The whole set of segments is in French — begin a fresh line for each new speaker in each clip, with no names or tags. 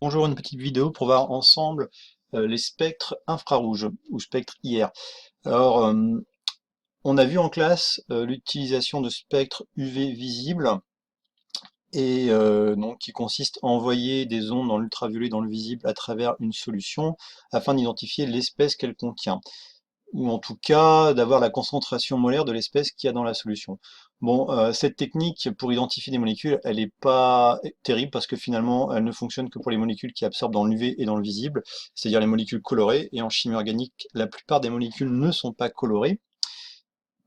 Bonjour, une petite vidéo pour voir ensemble les spectres infrarouges ou spectres IR. Alors, on a vu en classe l'utilisation de spectres UV visibles et donc qui consiste à envoyer des ondes dans l'ultraviolet dans le visible à travers une solution afin d'identifier l'espèce qu'elle contient, ou en tout cas d'avoir la concentration molaire de l'espèce qu'il y a dans la solution. Bon, cette technique pour identifier des molécules, elle n'est pas terrible parce que finalement, elle ne fonctionne que pour les molécules qui absorbent dans l'UV et dans le visible, c'est-à-dire les molécules colorées, et en chimie organique, la plupart des molécules ne sont pas colorées.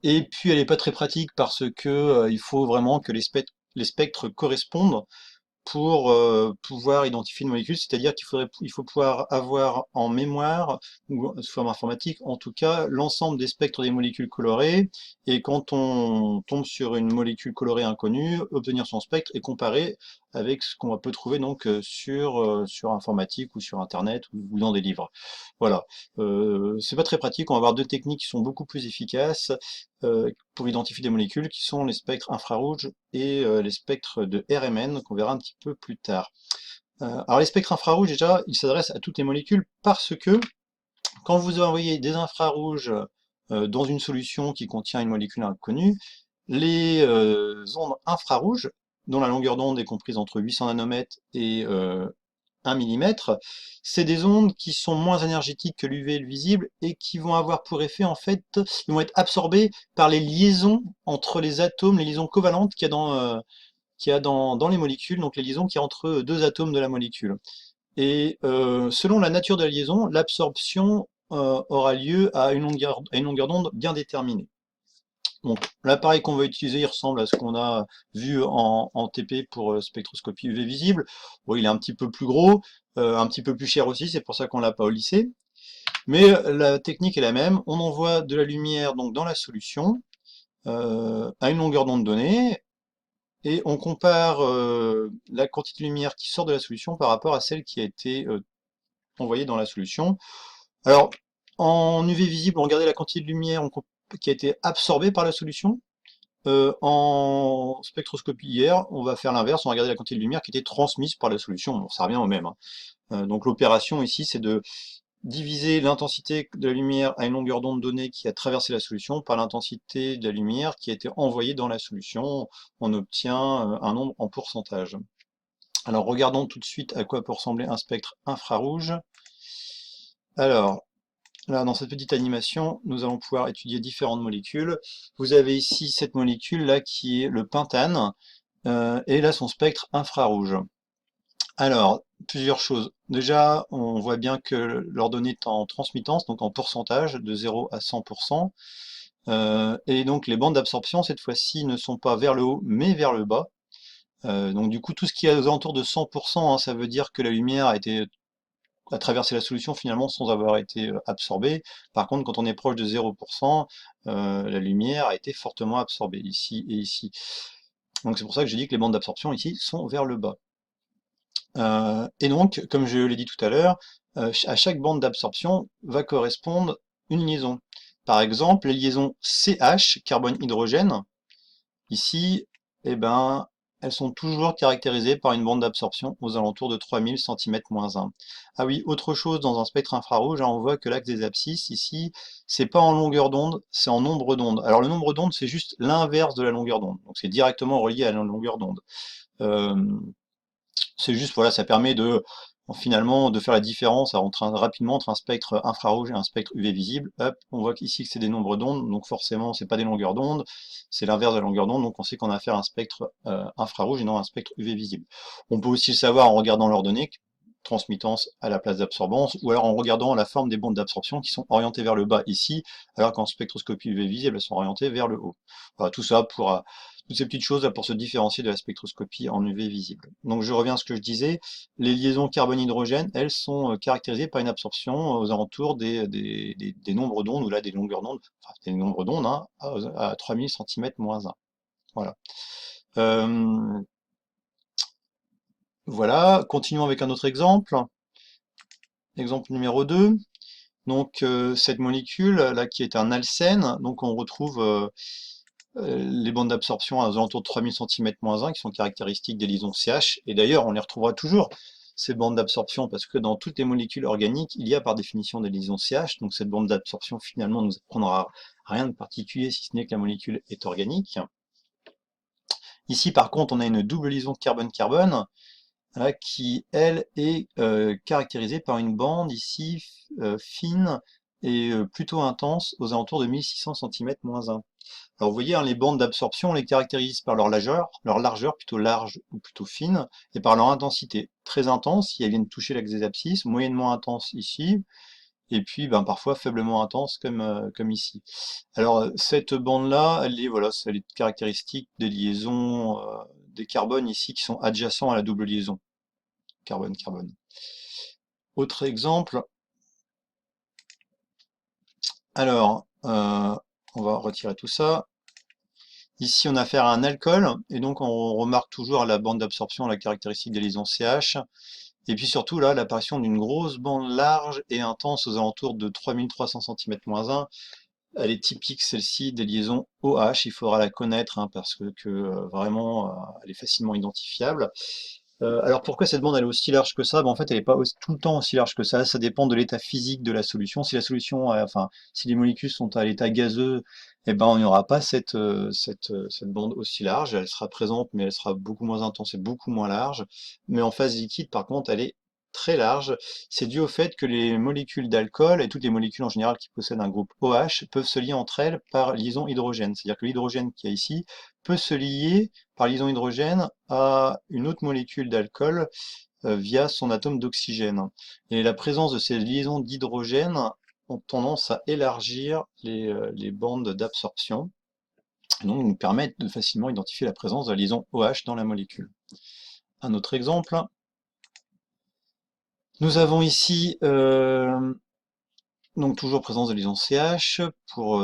Et puis, elle n'est pas très pratique parce que il faut vraiment que les spectres correspondent pour pouvoir identifier une molécule, c'est-à-dire il faut pouvoir avoir en mémoire, ou sous forme informatique, en tout cas, l'ensemble des spectres des molécules colorées, et quand on tombe sur une molécule colorée inconnue, obtenir son spectre et comparer avec ce qu'on peut trouver donc sur informatique ou sur Internet ou dans des livres. Voilà. C'est pas très pratique, on va avoir deux techniques qui sont beaucoup plus efficaces pour identifier des molécules, qui sont les spectres infrarouges et les spectres de RMN, qu'on verra un petit peu plus tard. Alors les spectres infrarouges, déjà, ils s'adressent à toutes les molécules parce que quand vous envoyez des infrarouges dans une solution qui contient une molécule inconnue, les ondes infrarouges, dont la longueur d'onde est comprise entre 800 nanomètres et 1 millimètre, c'est des ondes qui sont moins énergétiques que l'UV et le visible et qui vont avoir pour effet, en fait, ils vont être absorbés par les liaisons entre les atomes, les liaisons covalentes qu'il y a dans les molécules, donc les liaisons qu'il y a entre deux atomes de la molécule. Et selon la nature de la liaison, l'absorption aura lieu à une longueur d'onde bien déterminée. Donc l'appareil qu'on va utiliser, il ressemble à ce qu'on a vu en TP pour spectroscopie UV visible. Bon, il est un petit peu plus gros, un petit peu plus cher aussi, c'est pour ça qu'on l'a pas au lycée. Mais la technique est la même. On envoie de la lumière donc dans la solution à une longueur d'onde donnée et on compare la quantité de lumière qui sort de la solution par rapport à celle qui a été envoyée dans la solution. Alors en UV visible, on regardait la quantité de lumière qui a été absorbée par la solution. En spectroscopie IR, on va faire l'inverse, on va regarder la quantité de lumière qui était transmise par la solution. Bon, ça revient au même, hein. Donc l'opération ici, c'est de diviser l'intensité de la lumière à une longueur d'onde donnée qui a traversé la solution par l'intensité de la lumière qui a été envoyée dans la solution. On obtient un nombre en pourcentage. Alors regardons tout de suite à quoi peut ressembler un spectre infrarouge. Alors, là, dans cette petite animation, nous allons pouvoir étudier différentes molécules. Vous avez ici cette molécule là qui est le pentane, et là son spectre infrarouge. Alors, plusieurs choses. Déjà, on voit bien que l'ordonnée est en transmittance, donc en pourcentage, de 0 à 100%. Et donc les bandes d'absorption, cette fois-ci, ne sont pas vers le haut, mais vers le bas. Donc du coup, tout ce qui est aux alentours de 100%, hein, ça veut dire que la lumière a traversé la solution finalement sans avoir été absorbée. Par contre, quand on est proche de 0%, la lumière a été fortement absorbée, ici et ici. Donc c'est pour ça que je dis que les bandes d'absorption ici sont vers le bas. Et donc, comme je l'ai dit tout à l'heure, à chaque bande d'absorption va correspondre une liaison. Par exemple, les liaisons CH, carbone-hydrogène, ici, eh ben, elles sont toujours caractérisées par une bande d'absorption aux alentours de 3000 cm-1. Ah oui, autre chose, dans un spectre infrarouge, hein, on voit que l'axe des abscisses, ici, c'est pas en longueur d'onde, c'est en nombre d'ondes. Alors le nombre d'ondes, c'est juste l'inverse de la longueur d'onde, donc c'est directement relié à la longueur d'onde. Euh, c'est juste, voilà, ça permet de finalement de faire la différence rapidement entre un spectre infrarouge et un spectre UV visible. Hop, on voit qu'ici que c'est des nombres d'ondes, donc forcément c'est pas des longueurs d'onde, c'est l'inverse de la longueur d'onde, donc on sait qu'on a affaire à un spectre infrarouge et non à un spectre UV visible. On peut aussi le savoir en regardant leurs données, transmittance à la place d'absorbance, ou alors en regardant la forme des bandes d'absorption qui sont orientées vers le bas ici, alors qu'en spectroscopie UV visible, elles sont orientées vers le haut. Voilà, tout ça pour toutes ces petites choses là pour se différencier de la spectroscopie en UV visible. Donc je reviens à ce que je disais, les liaisons carbone-hydrogène, elles sont caractérisées par une absorption aux alentours des nombres d'ondes, ou là des longueurs d'onde, enfin des nombres d'ondes, hein, à 3000 cm-1. Voilà. Euh, voilà, continuons avec un autre exemple. Exemple numéro 2. Donc cette molécule là qui est un alcène, donc on retrouve les bandes d'absorption aux alentours de 3000 cm-1 qui sont caractéristiques des liaisons CH, et d'ailleurs on les retrouvera toujours. ces bandes d'absorption parce que dans toutes les molécules organiques, il y a par définition des liaisons CH, donc cette bande d'absorption finalement nous apprendra rien de particulier si ce n'est que la molécule est organique. Ici par contre on a une double liaison carbone-carbone qui elle est caractérisée par une bande ici fine et plutôt intense aux alentours de 1600 cm-1. Alors vous voyez, hein, les bandes d'absorption, on les caractérise par leur largeur plutôt large ou plutôt fine, et par leur intensité. Très intense, si elles viennent toucher l'axe des abscisses, moyennement intense ici, et puis ben, parfois faiblement intense comme ici. Alors cette bande-là, voilà, c'est les caractéristiques des liaisons des carbones ici qui sont adjacents à la double liaison carbone-carbone. Autre exemple, alors on va retirer tout ça. Ici, on a affaire à un alcool, et donc on remarque toujours à la bande d'absorption la caractéristique des liaisons CH, et puis surtout là, l'apparition d'une grosse bande large et intense aux alentours de 3300 cm-1. Elle est typique, celle-ci, des liaisons OH, il faudra la connaître, hein, parce que vraiment, elle est facilement identifiable. Alors pourquoi cette bande elle est aussi large que ça? En fait, elle n'est pas tout le temps aussi large que ça dépend de l'état physique de la solution. Si la solution, enfin, si les molécules sont à l'état gazeux, eh ben, on n'aura pas cette bande aussi large. Elle sera présente, mais elle sera beaucoup moins intense et beaucoup moins large. Mais en phase liquide, par contre, elle est très large. C'est dû au fait que les molécules d'alcool, et toutes les molécules en général qui possèdent un groupe OH, peuvent se lier entre elles par liaison hydrogène. C'est-à-dire que l'hydrogène qu'il y a ici peut se lier par liaison hydrogène à une autre molécule d'alcool via son atome d'oxygène. Et la présence de ces liaisons d'hydrogène ont tendance à élargir les bandes d'absorption, et donc nous permettent de facilement identifier la présence de la liaison OH dans la molécule. Un autre exemple, nous avons ici donc toujours présence de liaison CH pour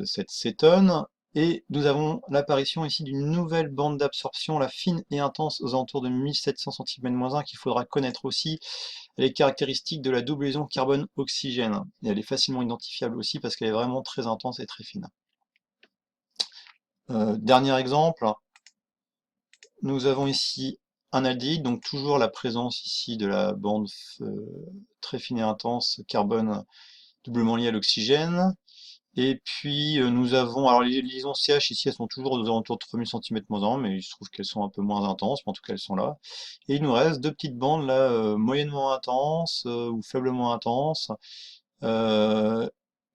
cette cétone, et nous avons l'apparition ici d'une nouvelle bande d'absorption, la fine et intense aux alentours de 1700 cm-1 qu'il faudra connaître aussi. Elle est caractéristique de la double liaison carbone-oxygène, et elle est facilement identifiable aussi parce qu'elle est vraiment très intense et très fine. Dernier exemple, nous avons ici un aldéhyde, donc toujours la présence ici de la bande très fine et intense carbone doublement liée à l'oxygène. Et puis nous avons, alors les liaisons CH ici elles sont toujours aux alentours de 3000 cm-1, mais il se trouve qu'elles sont un peu moins intenses, mais en tout cas elles sont là. Et il nous reste deux petites bandes là, moyennement intenses ou faiblement intenses, euh,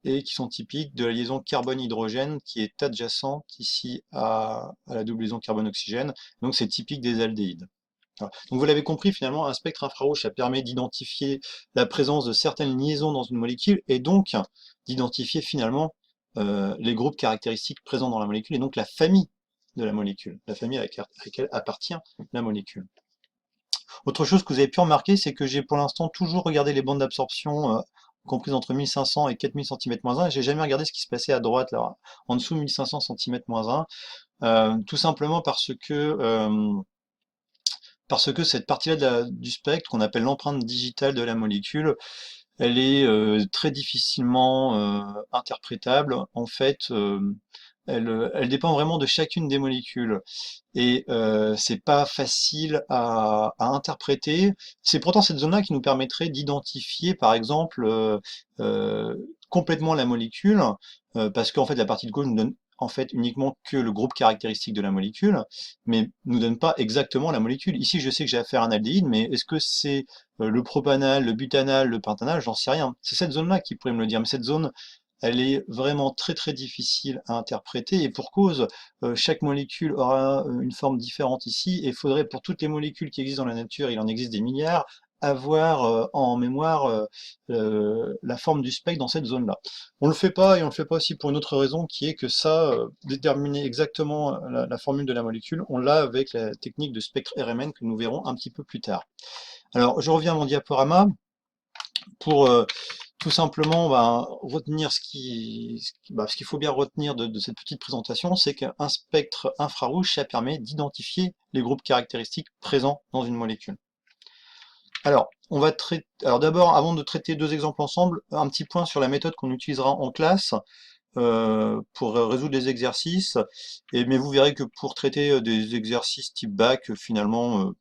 et qui sont typiques de la liaison carbone-hydrogène qui est adjacente ici à la double liaison carbone-oxygène. Donc c'est typique des aldéhydes. Voilà. Donc vous l'avez compris, finalement, un spectre infrarouge, ça permet d'identifier la présence de certaines liaisons dans une molécule, et donc d'identifier finalement les groupes caractéristiques présents dans la molécule, et donc la famille de la molécule, la famille à laquelle appartient la molécule. Autre chose que vous avez pu remarquer, c'est que j'ai pour l'instant toujours regardé les bandes d'absorption comprises entre 1500 et 4000 cm-1, et j'ai jamais regardé ce qui se passait à droite, là, en dessous de 1500 cm-1, tout simplement parce que cette partie-là du spectre, qu'on appelle l'empreinte digitale de la molécule, elle est très difficilement interprétable. En fait, elle dépend vraiment de chacune des molécules. Et c'est pas facile à interpréter. C'est pourtant cette zone-là qui nous permettrait d'identifier, par exemple, complètement la molécule, parce qu'en fait, la partie de gauche nous donne en fait uniquement que le groupe caractéristique de la molécule, mais nous donne pas exactement la molécule. Ici, je sais que j'ai affaire à un aldéhyde, mais est-ce que c'est le propanal, le butanal, le pentanal? J'en sais rien. C'est cette zone-là qui pourrait me le dire, mais cette zone, elle est vraiment très très difficile à interpréter, et pour cause, chaque molécule aura une forme différente ici, et il faudrait pour toutes les molécules qui existent dans la nature, il en existe des milliards, avoir en mémoire la forme du spectre dans cette zone-là. On le fait pas, et on le fait pas aussi pour une autre raison, qui est que ça, déterminer exactement la formule de la molécule, on l'a avec la technique de spectre RMN que nous verrons un petit peu plus tard. Alors, je reviens à mon diaporama pour tout simplement retenir ce qu'il faut bien retenir de cette petite présentation, c'est qu'un spectre infrarouge, ça permet d'identifier les groupes caractéristiques présents dans une molécule. Alors, alors d'abord, avant de traiter deux exemples ensemble, un petit point sur la méthode qu'on utilisera en classe pour résoudre les exercices. Mais vous verrez que pour traiter des exercices type bac, finalement,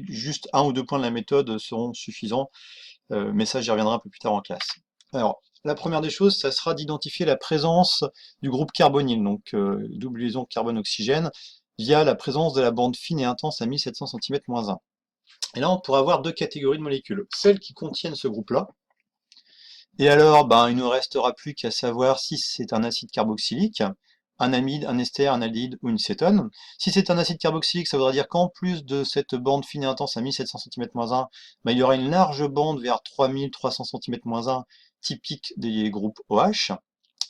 juste un ou deux points de la méthode seront suffisants, mais ça j'y reviendrai un peu plus tard en classe. Alors, la première des choses, ça sera d'identifier la présence du groupe carbonyle, donc double liaison carbone-oxygène, via la présence de la bande fine et intense à 1700 cm-1. Et là, on pourra avoir deux catégories de molécules. Celles qui contiennent ce groupe-là, et alors, ben, il ne restera plus qu'à savoir si c'est un acide carboxylique, un amide, un ester, un aldéhyde ou une cétone. Si c'est un acide carboxylique, ça voudra dire qu'en plus de cette bande fine et intense à 1700 cm-1, ben, il y aura une large bande vers 3300 cm-1, typique des groupes OH.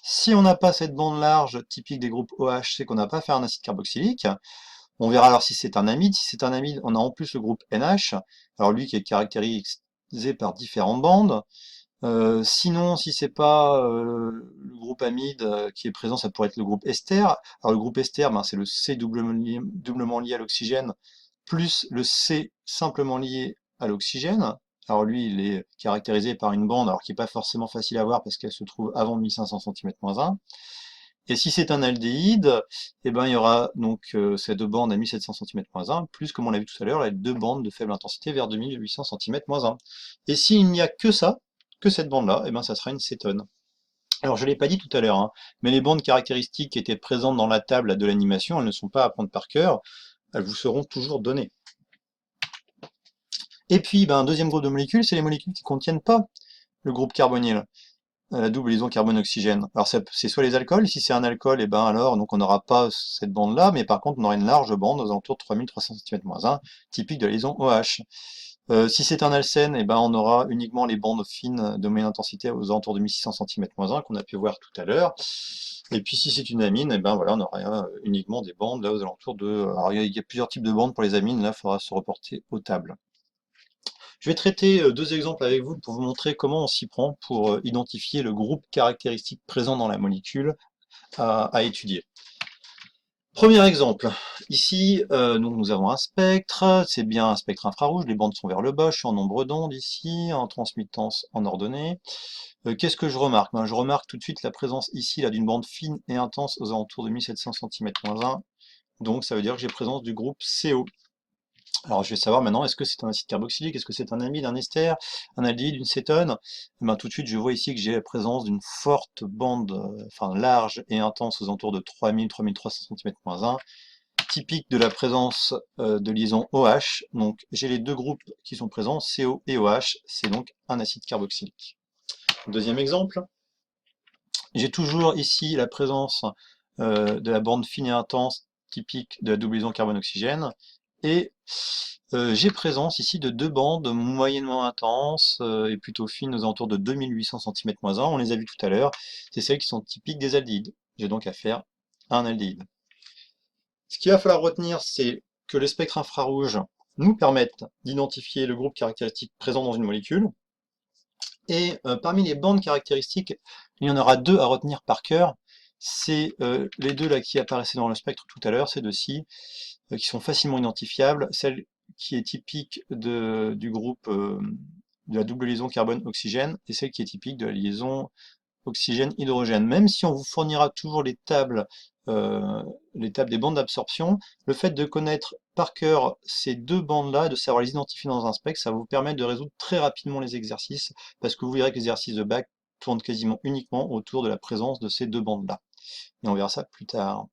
Si on n'a pas cette bande large typique des groupes OH, c'est qu'on n'a pas fait un acide carboxylique. On verra alors si c'est un amide. Si c'est un amide, on a en plus le groupe NH, alors lui qui est caractérisé par différentes bandes. Sinon, si c'est pas le groupe amide qui est présent, ça pourrait être le groupe ester. Alors le groupe ester, ben, c'est le C doublement lié à l'oxygène, plus le C simplement lié à l'oxygène. Alors lui, il est caractérisé par une bande, alors qui n'est pas forcément facile à voir parce qu'elle se trouve avant 1500 cm-1. Et si c'est un aldéhyde, eh ben, il y aura donc ces deux bandes à 1700 cm-1, plus, comme on l'a vu tout à l'heure, les deux bandes de faible intensité vers 2800 cm-1. Et s'il n'y a que ça, que cette bande-là, eh ben, ça sera une cétone. Alors, je ne l'ai pas dit tout à l'heure, hein, mais les bandes caractéristiques qui étaient présentes dans la table de l'animation, elles ne sont pas à prendre par cœur, elles vous seront toujours données. Et puis, ben, un deuxième groupe de molécules, c'est les molécules qui ne contiennent pas le groupe carbonyle, la double liaison carbone-oxygène. Alors, c'est soit les alcools, si c'est un alcool, et ben alors, donc on n'aura pas cette bande-là, mais par contre, on aura une large bande aux alentours de 3300 cm-1, typique de la liaison OH. Si c'est un alcène, eh ben, on aura uniquement les bandes fines de moyenne intensité aux alentours de 1600 cm-1 qu'on a pu voir tout à l'heure. Et puis si c'est une amine, eh ben, voilà, on aura uniquement des bandes là aux alentours de... Alors il y a plusieurs types de bandes pour les amines, là il faudra se reporter aux tables. Je vais traiter deux exemples avec vous pour vous montrer comment on s'y prend pour identifier le groupe caractéristique présent dans la molécule à étudier. Premier exemple, ici donc nous avons un spectre, c'est bien un spectre infrarouge, les bandes sont vers le bas, je suis en nombre d'ondes ici, en transmittance en ordonnée. Qu'est-ce que je remarque? Ben, je remarque tout de suite la présence ici d'une bande fine et intense aux alentours de 1700 cm-1, donc ça veut dire que j'ai présence du groupe CO. Alors je vais savoir maintenant, est-ce que c'est un acide carboxylique, est-ce que c'est un amide, un ester, un aldéhyde, une cétone? Et ben, tout de suite je vois ici que j'ai la présence d'une forte bande, enfin large et intense aux alentours de 3000-3300 cm-1, typique de la présence de liaison OH. Donc j'ai les deux groupes qui sont présents, CO et OH, c'est donc un acide carboxylique. Deuxième exemple, j'ai toujours ici la présence de la bande fine et intense typique de la double liaison carbone-oxygène, et j'ai présence ici de deux bandes moyennement intenses et plutôt fines aux alentours de 2800 cm-1, on les a vues tout à l'heure, c'est celles qui sont typiques des aldéhydes. J'ai donc affaire à un aldéhyde. Ce qu'il va falloir retenir, c'est que les spectres infrarouges nous permettent d'identifier le groupe caractéristique présent dans une molécule, et parmi les bandes caractéristiques, il y en aura deux à retenir par cœur. C'est les deux là qui apparaissaient dans le spectre tout à l'heure, ces deux-ci, qui sont facilement identifiables. Celle qui est typique du groupe de la double liaison carbone-oxygène et celle qui est typique de la liaison oxygène-hydrogène. Même si on vous fournira toujours les tables des bandes d'absorption, le fait de connaître par cœur ces deux bandes-là, de savoir les identifier dans un spectre, ça va vous permettre de résoudre très rapidement les exercices, parce que vous verrez que les exercices de bac tournent quasiment uniquement autour de la présence de ces deux bandes-là. Et on verra ça plus tard.